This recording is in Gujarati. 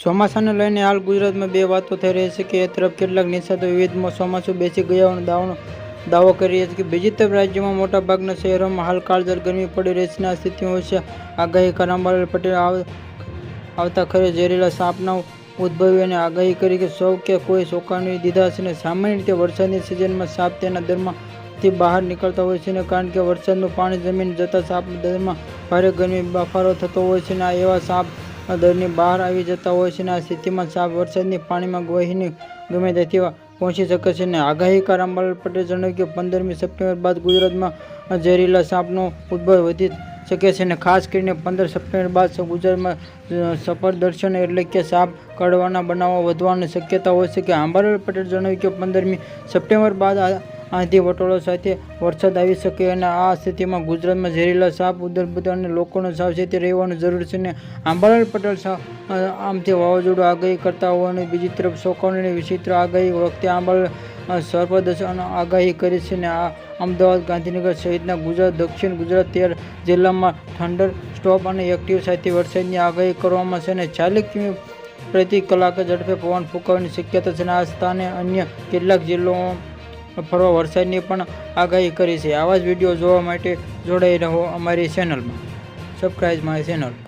ચોમાસાને લઈને હાલ ગુજરાતમાં બે વાતો થઈ રહી છે કે એક તરફ કેટલાક નિષ્ણાતો વિવિધમાં ચોમાસું બેસી ગયા હોવાનો દાવો કરી રહ્યા છે કે બીજી તરફ રાજ્યમાં મોટાભાગના શહેરોમાં હાલ કાળઝાળ ગરમી પડી રહી છે. આ સ્થિતિમાં છે આગાહીકાર અંબાલાલ પટેલે આવતા ખરે ઝેરીલા સાપના ઉદ્ભવી અને આગાહી કરી કે સૌ કે કોઈ ચોંકાવી દીધા છે. અને સામાન્ય રીતે વરસાદની સિઝનમાં સાપ તેના દરમાંથી બહાર નીકળતા હોય છે, કારણ કે વરસાદનું પાણી જમીન જતાં સાપના દરમાં ભારે ગરમી બફારો થતો હોય છે અને એવા સાપ દરની બહાર આવી જતા હોય છે. આ સ્થિતિમાં સાપ વરસાદની પાણીમાં વહીને ગમે ત્યાંથી પહોંચી શકે છે. અને આગાહીકાર અંબાલાલ પટેલે જણાવ્યું કે 15મી સપ્ટેમ્બર બાદ ગુજરાતમાં ઝેરીલા સાપનો ઉદ્ભવ વધી શકે છે અને ખાસ કરીને 15 સપ્ટેમ્બર બાદ ગુજરાતમાં સફરદર્શન એટલે કે સાપ કરડવાના બનાવો વધવાની શક્યતા હોય છે. અંબાલાલ પટેલે જણાવ્યું કે 15મી સપ્ટેમ્બર બાદ આંધી વટોળો સાથે વરસાદ આવી શકે અને આ સ્થિતિમાં ગુજરાતમાં ઝેરીલા સાપ ઉદ્ભવતા અને લોકોને સાવચેતી રહેવાની જરૂર છે. અને અંબાલાલ પટેલ આમથી વાવાઝોડું આગાહી કરતા હોવાની બીજી તરફ ચોંકાવનારી વિચિત્ર આગાહી વખતે અંબાલાલ સફરદર્શન આગાહી કરી છે. અને અમદાવાદ, ગાંધીનગર સહિતના ગુજરાત, દક્ષિણ ગુજરાત 13 જિલ્લામાં થંડર સ્ટોર્મ અને એક્ટિવ સાથે વરસાદની આગાહી કરવામાં છે અને 40 કિમી પ્રતિ કલાકે ઝડપે પવન ફૂંકાવાની શક્યતા છે. આ સ્થાને અન્ય કેટલાક જિલ્લાઓમાં ફરવા વરસાદની પણ આગાહી કરી છે. આવા જ વિડીયો જોવા માટે જોડાઈ રહો અમારી ચેનલમાં. Subscribe my channel.